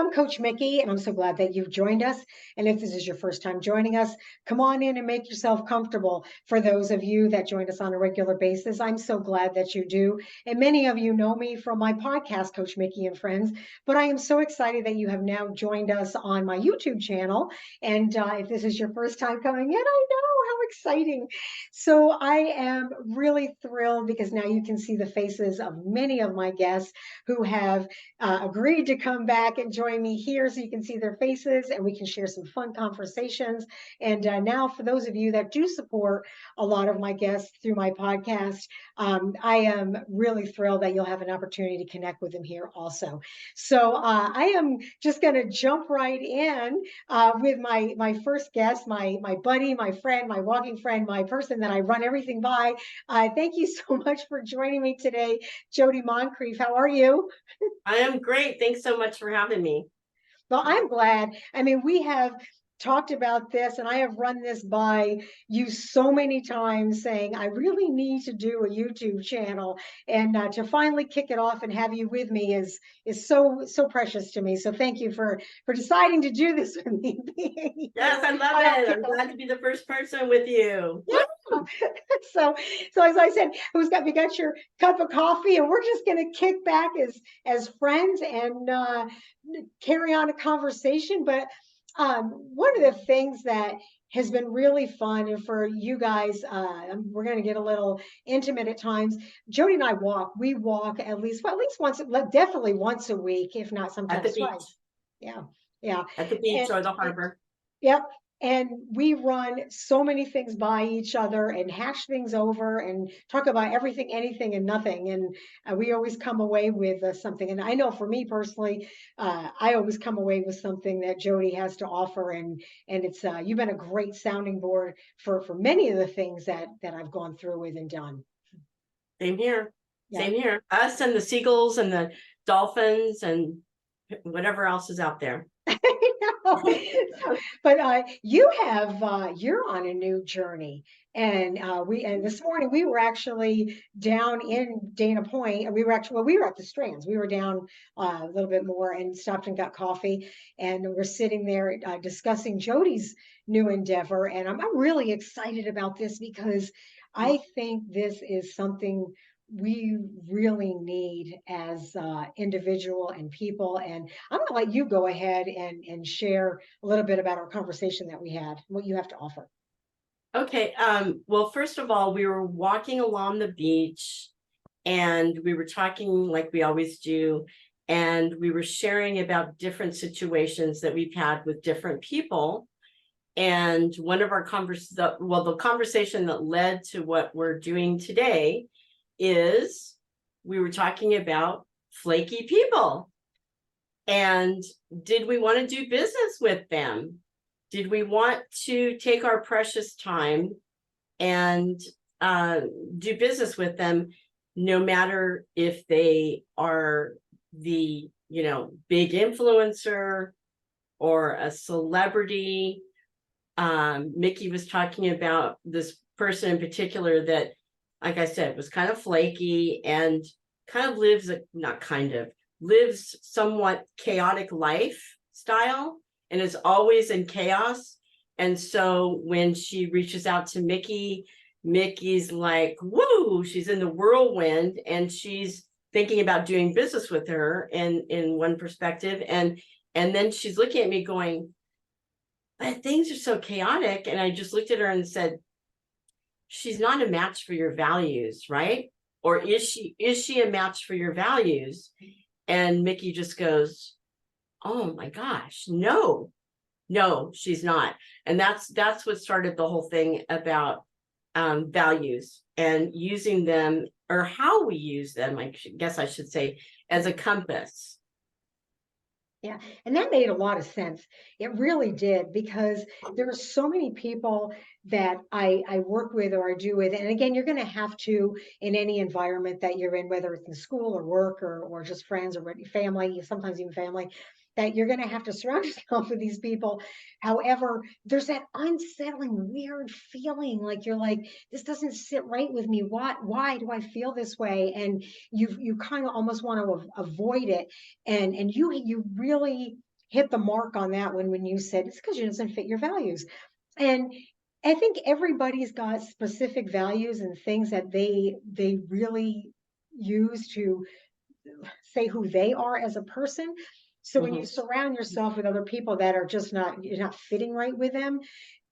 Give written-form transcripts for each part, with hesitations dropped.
I'm Coach Mickey, and I'm so glad that you've joined us. And if this is your first time joining us, come on in and make yourself comfortable. For those of you that join us on a regular basis, I'm so glad that you do. And many of you know me from my podcast, Coach Mickey and Friends, but I am so excited that you have now joined us on my YouTube channel. And if this is your first time coming in, I know how exciting. So I am really thrilled because now you can see the faces of many of my guests who have agreed to come back and join me here so you can see their faces and we can share some fun conversations. And now, for those of you that do support a lot of my guests through my podcast, I am really thrilled that you'll have an opportunity to connect with them here also. So I am just going to jump right in with my first guest, my buddy, my friend, my walking friend, my person that I run everything by. Thank you so much for joining me today, Jodie Moncrief. How are you? I am great. Thanks so much for having me. Well, I'm glad. I mean, we have talked about this and I have run this by you so many times saying I really need to do a YouTube channel, and to finally kick it off and have you with me is so precious to me. So thank you for deciding to do this with me. Yes, I love it. I'm glad to be the first person with you. Yeah. So, so as I said, we got your cup of coffee, and we're just going to kick back as friends and carry on a conversation. But one of the things that has been really fun, and for you guys, we're going to get a little intimate at times. Jody and I walk. We walk at least once, definitely once a week, if not At the sometimes beach, twice. Yeah, yeah. at the beach And or the harbor. yep. And we run so many things by each other and hash things over and talk about everything, anything, and nothing. And we always come away with something. And I know for me personally, I always come away with something that Jody has to offer. And it's you've been a great sounding board for many of the things that I've gone through with and done. Same here. Yeah. Same here. Us and the seagulls and the dolphins and whatever else is out there. But you have you're on a new journey, and this morning we were actually down in Dana Point, and we were at the Strands. We were down a little bit more and stopped and got coffee, and we're sitting there discussing Jody's new endeavor, and I'm really excited about this because I think this is something we really need as individual and people. And I'm going to let you go ahead and share a little bit about our conversation that we had, what you have to offer. Okay. Well, first of all, we were walking along the beach and we were talking like we always do. And we were sharing about different situations that we've had with different people. And one of our the conversation that led to what we're doing today is we were talking about flaky people. And did we want to do business with them? Did we want to take our precious time and do business with them, no matter if they are the, big influencer or a celebrity? Mickey was talking about this person in particular that, like I said, was kind of flaky and lives somewhat chaotic lifestyle and is always in chaos. And so when she reaches out to Mickey, Mickey's like, woo, she's in the whirlwind and she's thinking about doing business with her in one perspective. And then she's looking at me going, but things are so chaotic. And I just looked at her and said, she's not a match for your values, right? Or is she a match for your values? And Mickey just goes, oh my gosh, no, she's not. And that's what started the whole thing about values and using them, or how we use them, I guess I should say, as a compass. Yeah, and that made a lot of sense. It really did, because there are so many people that I work with or I do with. And again, you're going to have to, in any environment that you're in, whether it's in school or work or just friends or family, sometimes even family, that you're going to have to surround yourself with these people. However, there's that unsettling, weird feeling like you're like, this doesn't sit right with me. Why do I feel this way? And you kind of almost want to avoid it. And you really hit the mark on that one when you said it's because it doesn't fit your values. And I think everybody's got specific values and things that they really use to say who they are as a person. So when you Mhm. surround yourself with other people that are just not, you're not fitting right with them,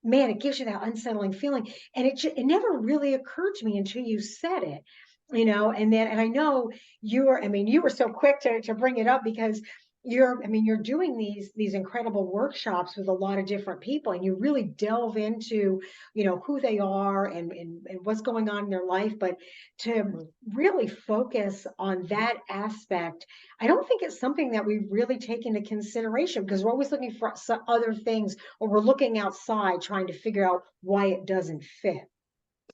man, it gives you that unsettling feeling. And it never really occurred to me until you said it, and then, and I know you were so quick to bring it up because you're doing these incredible workshops with a lot of different people, and you really delve into, who they are and what's going on in their life. But to Mhm. really focus on that aspect, I don't think it's something that we really take into consideration because we're always looking for some other things, or we're looking outside trying to figure out why it doesn't fit.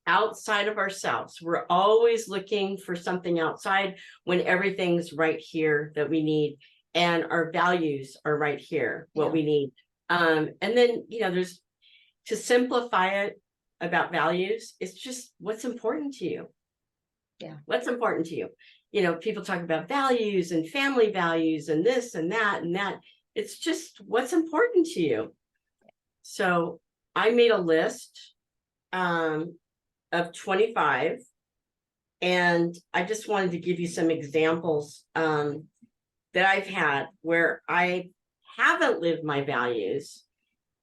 Outside of ourselves, we're always looking for something outside when everything's right here that we need, and our values are right here, what Yeah. we need. And then, there's, to simplify it about values, it's just what's important to you. Yeah. What's important to you? People talk about values and family values and this and that and that. It's just what's important to you. So I made a list of 25, and I just wanted to give you some examples that I've had where I haven't lived my values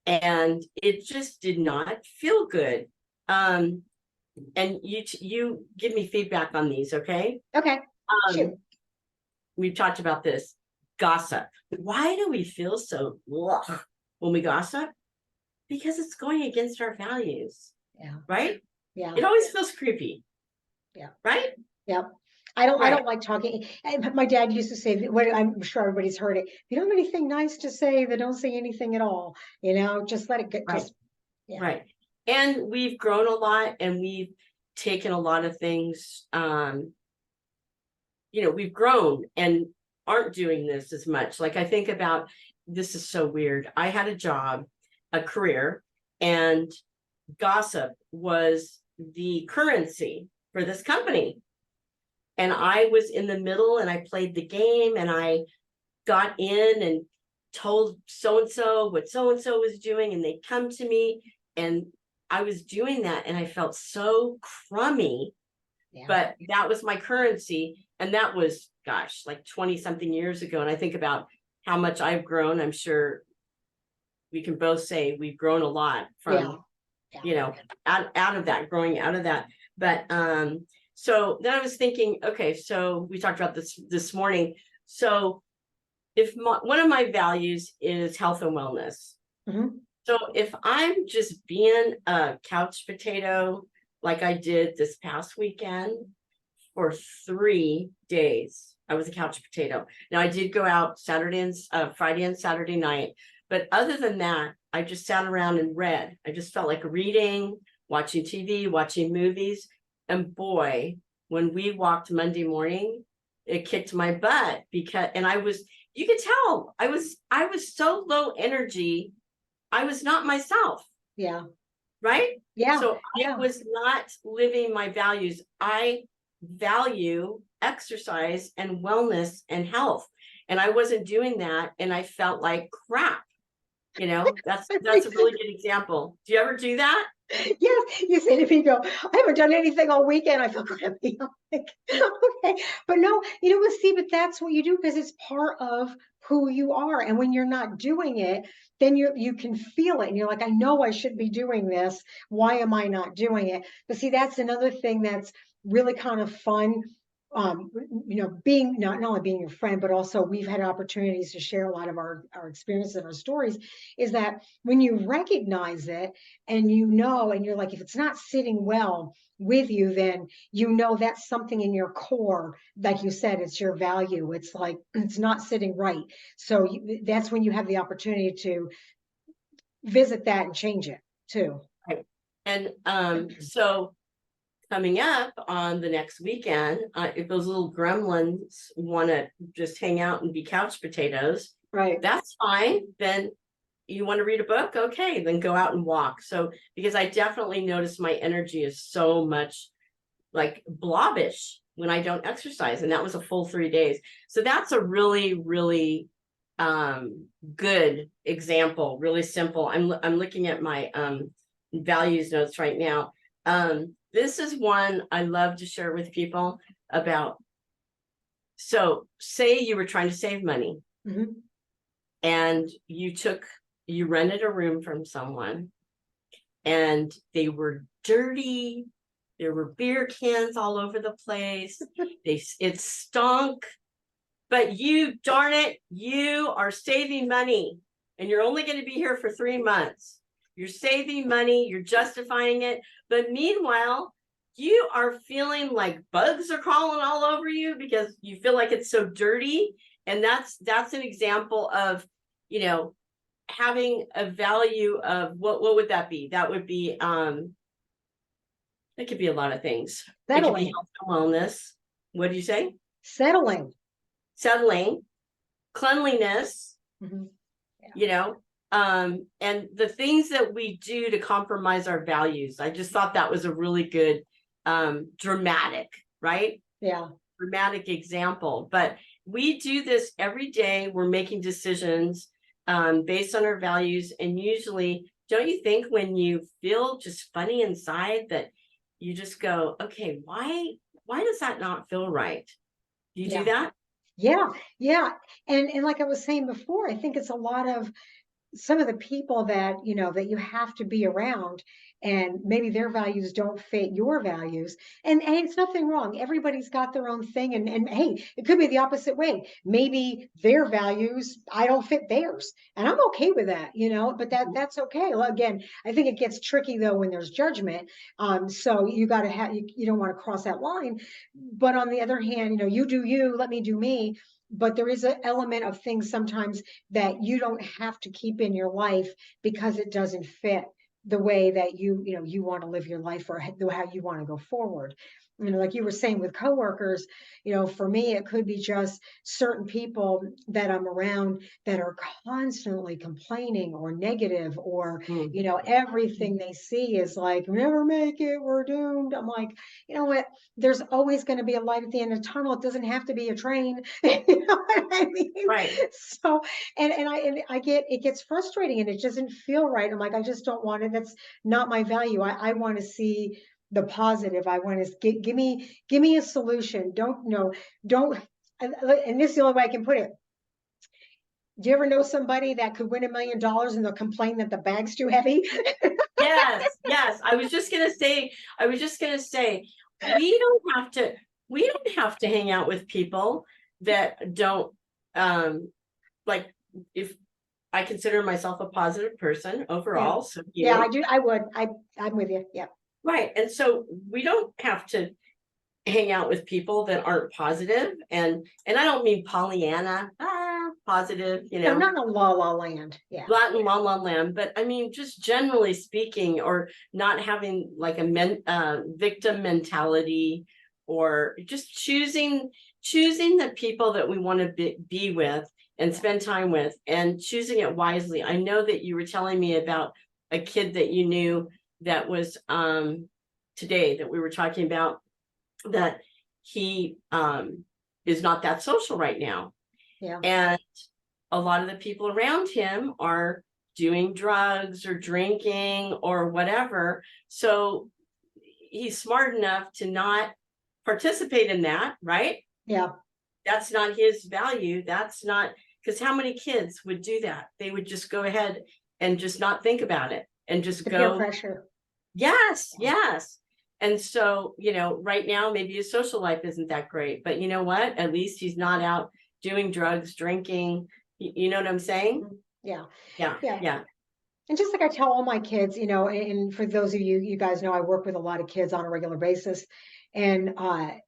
and it just did not feel good. And you give me feedback on these, okay? Okay. Shoot. Um, we've talked about this. Gossip. Why do we feel so ugh when we gossip? Because it's going against our values, Yeah. right? Yeah. It always feels creepy, Yeah. right? Yeah. I don't Right. like talking. My dad used to say, what I'm sure everybody's heard it. If you don't have anything nice to say, then don't say anything at all. Just let it get, Right. just, yeah. Right. And we've grown a lot, and we've taken a lot of things, we've grown and aren't doing this as much. Like, I think about, this is so weird. I had a job, a career, and gossip was the currency for this company. And I was in the middle, and I played the game, and I got in and told so and so what so and so was doing, and they'd come to me, and I was doing that, and I felt so crummy. Yeah. But that was my currency, and that was, gosh, like 20 something years ago. And I think about how much I've grown. I'm sure we can both say we've grown a lot Yeah. from, Yeah. out of that, growing out of that. But so then I was thinking, okay, so we talked about this morning. So if one of my values is health and wellness, Mhm. so if I'm just being a couch potato, like I did this past weekend for 3 days, I was a couch potato. Now I did go out Friday and Saturday night, but other than that, I just sat around and read. I just felt like reading, watching TV, watching movies. And boy, when we walked Monday morning, it kicked my butt and you could tell I was so low energy. I was not myself, Yeah. right? Yeah. So I Yeah. was not living my values. I value exercise and wellness and health, and I wasn't doing that, and I felt like crap. That's a really good example. Do you ever do that? Yes, you say to me, go, I haven't done anything all weekend. I feel crappy. I'm like, okay. But no, see, but that's what you do because it's part of who you are. And when you're not doing it, then you can feel it. And you're like, I know I should be doing this. Why am I not doing it? But see, that's another thing that's really kind of fun. Being not only being your friend, but also we've had opportunities to share a lot of our experiences and our stories, is that when you recognize it, and and you're like, if it's not sitting well with you, then that's something in your core. Like you said, it's your value. It's like it's not sitting right. So that's when you have the opportunity to visit that and change it too. Right. And so coming up on the next weekend, if those little gremlins want to just hang out and be couch potatoes, Right. that's fine. Then you want to read a book? Okay, then go out and walk. So, because I definitely notice my energy is so much like blobbish when I don't exercise. And that was a full 3 days. So that's a really, really good example, really simple. I'm looking at my values notes right now. This is one I love to share with people about. So say you were trying to save money. Mhm. And you rented a room from someone, and they were dirty. There were beer cans all over the place. It stunk. But darn it, you are saving money, and you're only going to be here for 3 months. You're saving money, you're justifying it. But meanwhile, you are feeling like bugs are crawling all over you because you feel like it's so dirty. And that's an example of, having a value of what would that be? That would be it could be a lot of things. It could be Settling, health and wellness. What do you say? settling. Settling, cleanliness, Mhm. and the things that we do to compromise our values. I just thought that was a really good dramatic, right? Yeah. Dramatic example. But we do this every day. We're making decisions based on our values. And usually, don't you think when you feel just funny inside that you just go, okay, why does that not feel right? Do you do Yeah. that? Yeah. Yeah. And like I was saying before, I think it's a lot of some of the people that that you have to be around, and maybe their values don't fit your values. And hey, it's nothing wrong, everybody's got their own thing, and hey, it could be the opposite way. Maybe their values I don't fit theirs, and I'm okay with that, but that's okay. Well, again, I think it gets tricky though when there's judgment. So you got to have, you don't want to cross that line. But on the other hand, you do you, let me do me. But there is an element of things sometimes that you don't have to keep in your life because it doesn't fit the way that you want to live your life, or how you want to go forward. Like you were saying with coworkers, for me it could be just certain people that I'm around that are constantly complaining or negative, or Mm. everything they see is like, never make it, we're doomed. I'm like, you know what, there's always going to be a light at the end of the tunnel. It doesn't have to be a train. You know what I mean? Right. So, and I get, it gets frustrating and it doesn't feel right. I'm like, I just don't want it. That's not my value. I want to see the positive. I want to give me a solution. Don't, and this is the only way I can put it. Do you ever know somebody that could win $1 million and they'll complain that the bag's too heavy? Yes. I was just gonna say, we don't have to hang out with people that don't, like, if I consider myself a positive person Yeah. overall, so Yeah, I you, do. I'm with you. Yeah. right. And so we don't have to hang out with people that aren't positive. And I don't mean Pollyanna, positive, No, not in a la la land. Yeah. Latin la la land, but I mean, just generally speaking, or not having like a victim mentality, or just choosing the people that we want to be with and spend time with, and choosing it wisely. I know that you were telling me about a kid that you knew that was today that we were talking about, that he is not that social right now. Yeah. And a lot of the people around him are doing drugs or drinking or whatever. So he's smart enough to not participate in that, right? Yeah. That's not his value. That's not, because how many kids would do that? They would just go ahead and just not think about it and just The peer go, pressure. yes, yes. And so, right now, maybe his social life isn't that great, but you know what? At least he's not out doing drugs, drinking. You know what I'm saying? Yeah. Yeah, Yeah. yeah. And just like I tell all my kids, and for those of you guys know, I work with a lot of kids on a regular basis. And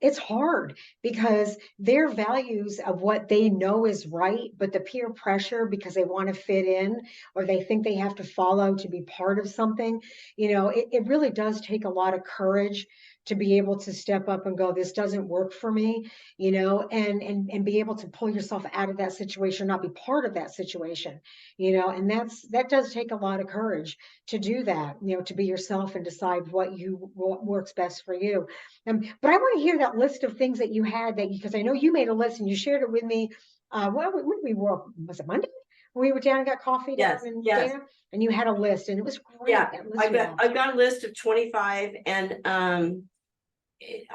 it's hard because their values of what they know is right, but the peer pressure because they want to fit in, or they think they have to follow to be part of something, it really does take a lot of courage to be able to step up and go, this doesn't work for me, and be able to pull yourself out of that situation, not be part of that situation, and that does take a lot of courage to do that, to be yourself and decide what works best for you. But I want to hear that list of things that you had, because I know you made a list and you shared it with me we were, was it Monday? We were down and got coffee down Yes, in yes. Dana, and you had a list, and it was Yeah, great. That list was awesome. I've got a list of 25, and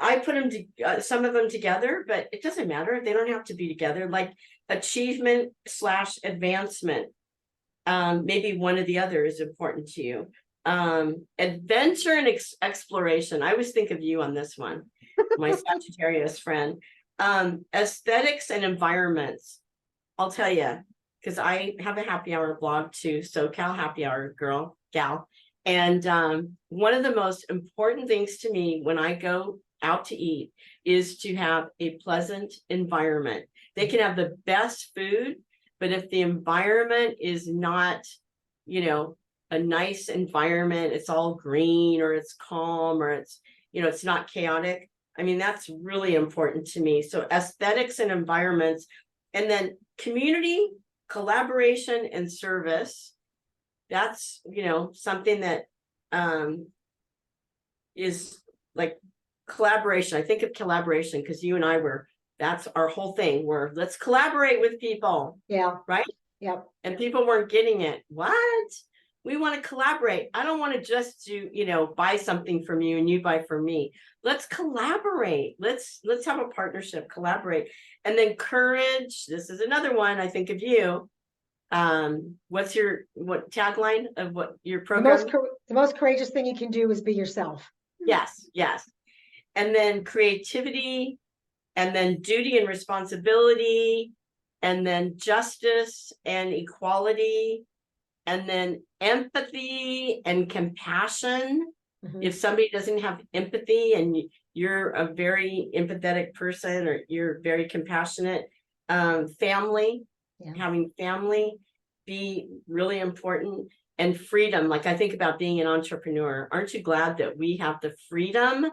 I put them to some of them together, but it doesn't matter. They don't have to be together. Like achievement slash advancement. Maybe one or the other is important to you. Adventure and exploration. I always think of you on this one, my Sagittarius friend. Aesthetics and environments. I'll tell you, because I have a happy hour blog too, SoCal Happy Hour gal. And one of the most important things to me when I go out to eat is to have a pleasant environment. They can have the best food, but if the environment is not, a nice environment, it's all green or it's calm or it's not chaotic. I mean, that's really important to me. So aesthetics and environments, and then community, collaboration, and service. That's, something that is like collaboration. I think of collaboration because you and I that's our whole thing. Let's collaborate with people. Yeah. Right? Yep. And people weren't getting it. What? We want to collaborate. I don't want to just do, buy something from you and you buy from me. Let's collaborate. Let's have a partnership, collaborate. And then courage. This is another one. I think of you. What's what tagline of what your program? The most courageous thing you can do is be yourself. Yes. And then creativity, and then duty and responsibility, and then justice and equality, and then empathy and compassion. Mm-hmm. If somebody doesn't have empathy and you're a very empathetic person or you're very compassionate, family, having family be really important, and freedom. Like I think about being an entrepreneur. Aren't you glad that we have the freedom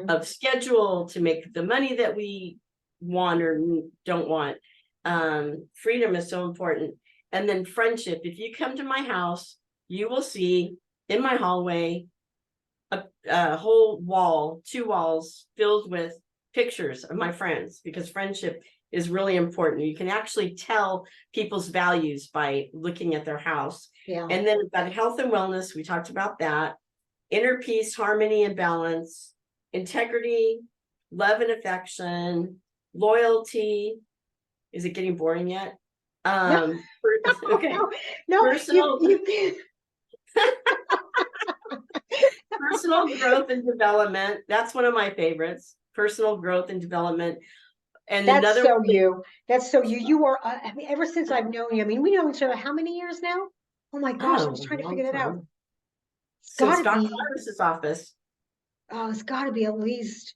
of schedule to make the money that we want or don't want? Freedom is so important. And then friendship. If you come to my house, you will see in my hallway a whole wall, 2 walls filled with pictures of my friends, because friendship is really important. You can actually tell people's values by looking at their house. Yeah. And then about health and wellness, we talked about that. Inner peace, harmony, and balance, integrity, love and affection, loyalty. Is it getting boring yet? Okay. No, personal, personal growth and development. That's one of my favorites. Personal growth and development. And that's so you. That's so you. You are. I mean, ever since I've known you. I mean, we know each other how many years now? Oh my gosh, I was trying to figure that out. Since Dr. Iris's office. Oh, it's got to be at least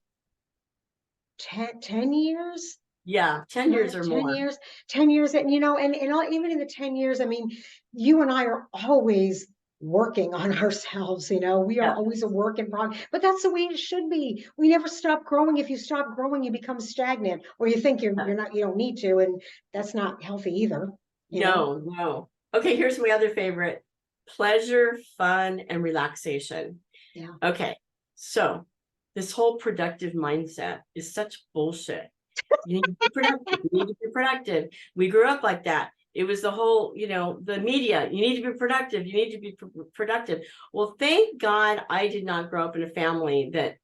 10 years. Yeah, 10 years or 10 more. 10 years. And, and even in the 10 years, I mean, you and I are always working on ourselves. We are always a work in progress, but that's the way it should be. We never stop growing. If you stop growing, you become stagnant, or you think you're not, you don't need to. And that's not healthy either. No. Okay. Here's my other favorite: pleasure, fun, and relaxation. Yeah. Okay. So this whole productive mindset is such bullshit. You need to be productive. You need to be productive. We grew up like that. It was the whole, the media. You need to be productive. You need to be productive. Well, thank God I did not grow up in a family that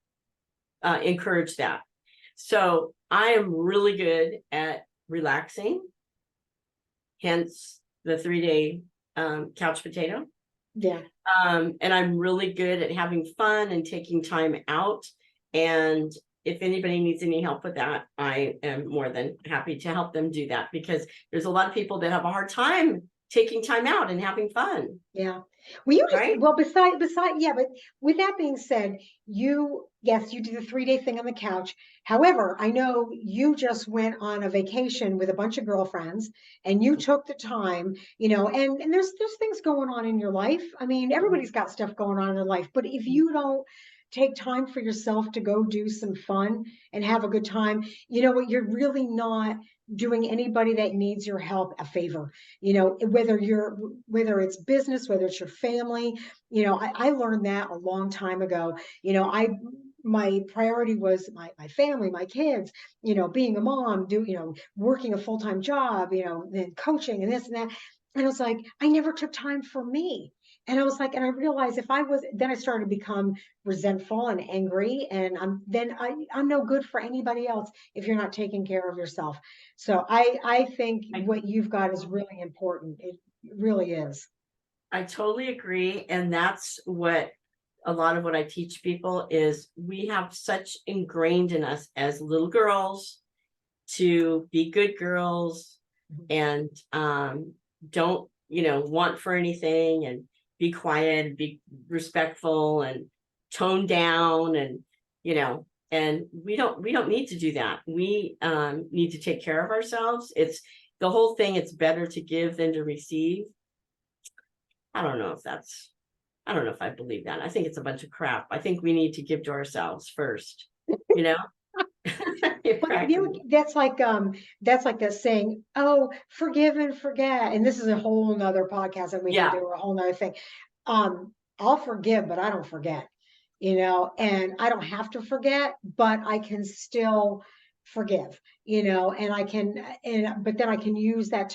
encouraged that. So I am really good at relaxing. Hence the 3-day couch potato. Yeah. And I'm really good at having fun and taking time out. And if anybody needs any help with that, I am more than happy to help them do that, because there's a lot of people that have a hard time taking time out and having fun. Yeah. Well, besides, yeah, but with that being said, you did the 3-day thing on the couch. However, I know you just went on a vacation with a bunch of girlfriends and you took the time, and there's things going on in your life. I mean, everybody's got stuff going on in their life, but if you don't take time for yourself to go do some fun and have a good time, you know what, you're really not doing anybody that needs your help a favor. Whether it's business, whether it's your family. I learned that a long time ago. my priority was my family, my kids, being a mom, working a full-time job, then coaching and this and that. And I was like, I never took time for me. And I was like, and I realized then I started to become resentful and angry. And I'm no good for anybody else if you're not taking care of yourself. So I think I, what you've got is really important. It really is. I totally agree. And that's what a lot of what I teach people is we have such ingrained in us as little girls to be good girls and don't, want for anything and be quiet and be respectful and tone down and we don't need to do that. We need to take care of ourselves. It's the whole thing. It's better to give than to receive. I don't know if I believe that. I think it's a bunch of crap. I think we need to give to ourselves first, you know? But that's like the saying, oh, forgive and forget. And this is a whole nother podcast and we can Yeah. do a whole nother thing. I'll forgive, but I don't forget, and I don't have to forget, but I can still forgive, and but then I can use it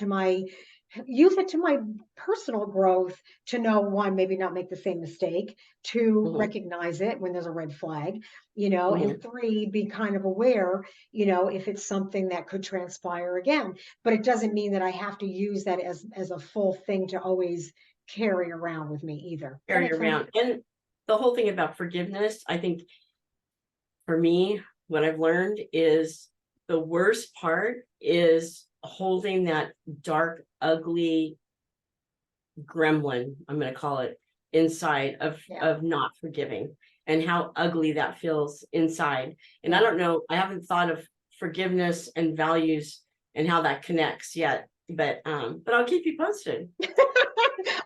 to my personal growth to know, one, maybe not make the same mistake, two, Mhm, recognize it when there's a red flag, and mhm. three, be kind of aware, if it's something that could transpire again. But it doesn't mean that I have to use that as a full thing to always carry around with me either. Does that Carry make sense? around. And the whole thing about forgiveness, I think for me, what I've learned is the worst part is holding that dark, ugly gremlin, I'm going to call it, inside Yeah, of not forgiving and how ugly that feels inside. And I yeah. don't know, I haven't thought of forgiveness and values and how that connects yet, but I'll keep you posted.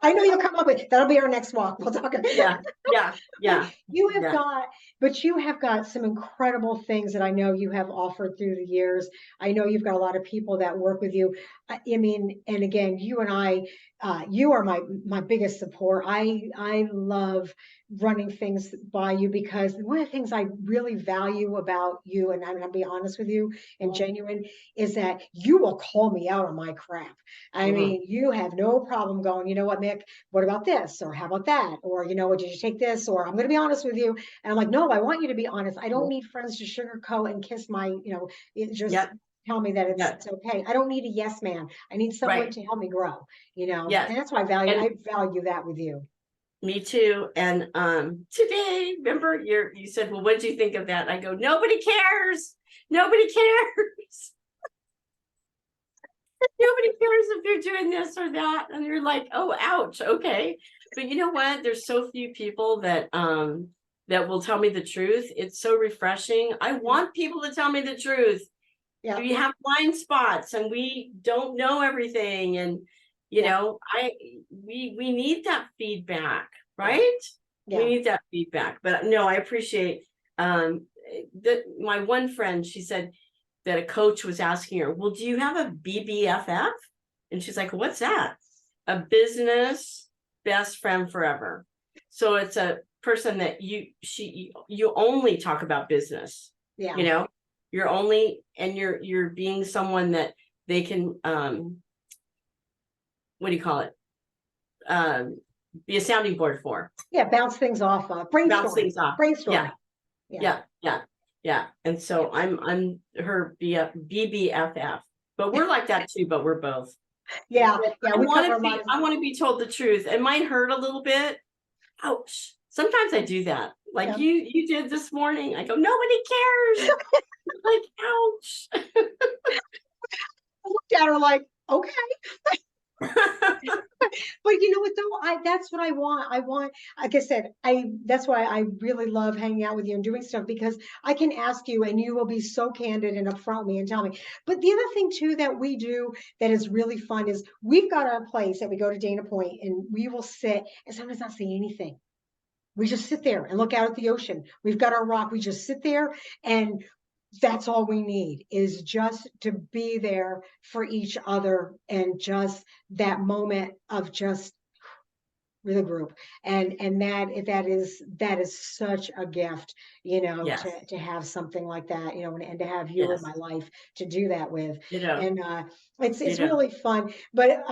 I know you'll come up with that'll be our next walk. We'll talk about Yeah, yeah, But yeah, you have yeah. got, but you have got some incredible things that I know you have offered through the years. I know you've got a lot of people that work with you. I mean, and again, you and you are my biggest support. I love running things by you because one of the things I really value about you, and I'm gonna be honest with you and Mhm, genuine, is that you will call me out on my crap. I mhm. mean, you have no problem going, you know what, Mick, what about this? Or how about that? Or, what, did you take this? Or I'm going to be honest with you. And I'm like, no, I want you to be honest. I don't Mhm. need friends to sugarcoat and kiss just Yep, tell me that yeah, it's okay. I don't need a yes man. I need someone right. to help me grow, Yes. and that's why And I value that with you. me too. And today, remember you said, well, what did you think of that? I go, nobody cares. Nobody cares. Nobody cares if you're doing this or that. And you're like, oh, ouch. Okay. But you know what? There's so few people that will tell me the truth. It's so refreshing. I Yeah. want people to tell me the truth. Yeah. We have blind spots and we don't know everything. And Yeah. we need that feedback, Yeah. right? We Yeah. need that feedback. But no, I appreciate that my one friend, she said, that a coach was asking her, well, do you have a BBFF? And she's like, what's that? A business best friend forever. So it's a person that you only talk about business, you Yeah. know, you're only, and you're being someone that they can, what do you call it? Be a sounding board for, Yeah. Bounce things off. bounce Brainstorm. things off. Yeah, Brainstorm. Yeah. yeah, yeah, yeah. And Yeah. so I'm her BBFF, but we're like that too, but we're both. Yeah. Yeah. I We want cover to a lot be, of, I want to be told the truth. It might hurt a little bit. Ouch. Sometimes I do that. Like yeah. you did this morning. I go, nobody cares. Like, ouch. I looked at her like, okay. But you know what though? That's what I want. Like I said, that's why I really love hanging out with you and doing stuff because I can ask you and you will be so candid and upfront with me and tell me. But the other thing too that we do that is really fun is we've got our place that we go to Dana Point and we will sit and sometimes not say anything. We just sit there and look out at the ocean. We've got our rock. We just sit there and that's all we need is just to be there for each other and just that moment of just with a group. And that is such a gift, Yes, to have something like that, and to have you in yes, my life to do that with. ditto, And it's ditto. really fun. But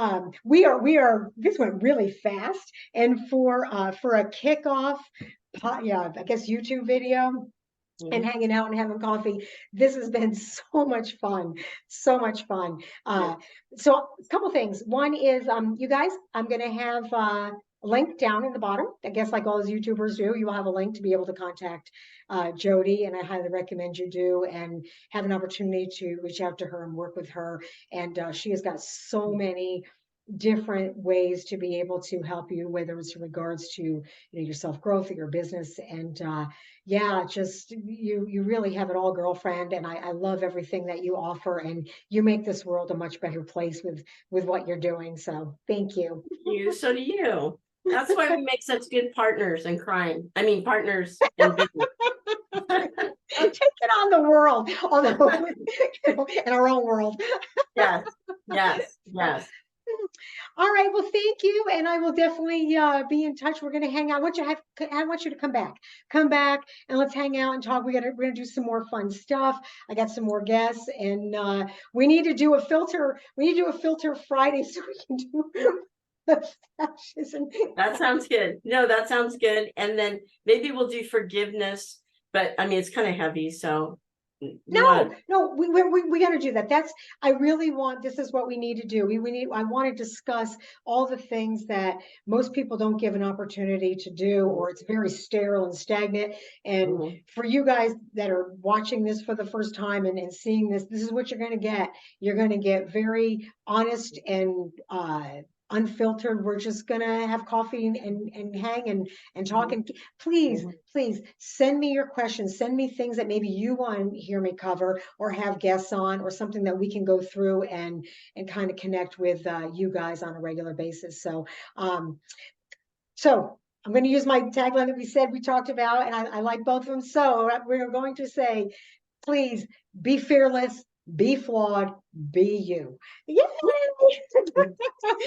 we are this went really fast. And for a kickoff, yeah, I guess YouTube video and Mhm. hanging out and having coffee. This has been so much fun, so much fun. Good. So a couple things. One is, you guys, I'm going to have a link down in the bottom. I guess like all those YouTubers do, you will have a link to be able to contact Jodie, and I highly recommend you do and have an opportunity to reach out to her and work with her. And she has got so many different ways to be able to help you, whether it's in regards to your self growth or your business. And yeah, just you really have it all, girlfriend. And I love everything that you offer, and you make this world a much better place with what you're doing. So thank you. You, so do you. That's why we make such good partners in crime. I mean, partners in business. I'm taking on the world, although in our own world. Yes, yes, yes. All right. Well, thank you, and I will definitely be in touch. We're going to hang out. I want you to come back, and let's hang out and talk. We're gonna do some more fun stuff. I got some more guests, and we need to do a filter. We need to do a filter Friday so we can do the stashes and That sounds good. No, that sounds good. And then maybe we'll do forgiveness, but I mean, it's kind of heavy. So you want no, we got to do that. I really want, this is what we need to do. I want to discuss all the things that most people don't give an opportunity to do, or it's very sterile and stagnant. And to. for you guys that are watching this for the first time and seeing this is what you're going to get. You're going to get very honest and, unfiltered. We're just gonna have coffee and hang and talk. And please, please send me your questions. Send me things that maybe you want to hear me cover or have guests on, or something that we can go through and kind of connect with you guys on a regular basis. So I'm going to use my tagline that we talked about, and I like both of them. So we're going to say, please be fearless, be flawed, be you. Yay!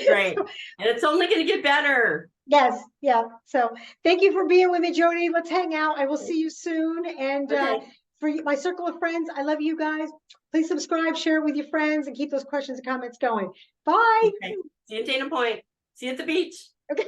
Great. And it's only going to get better. Yes, yeah. So thank you for being with me, Jodie. Let's hang out. I will see you soon. And Okay. for my circle of friends, I love you guys. Please subscribe, share it with your friends, and keep those questions and comments going. Bye. Okay. See you at Dana Point. See you at the beach. Okay.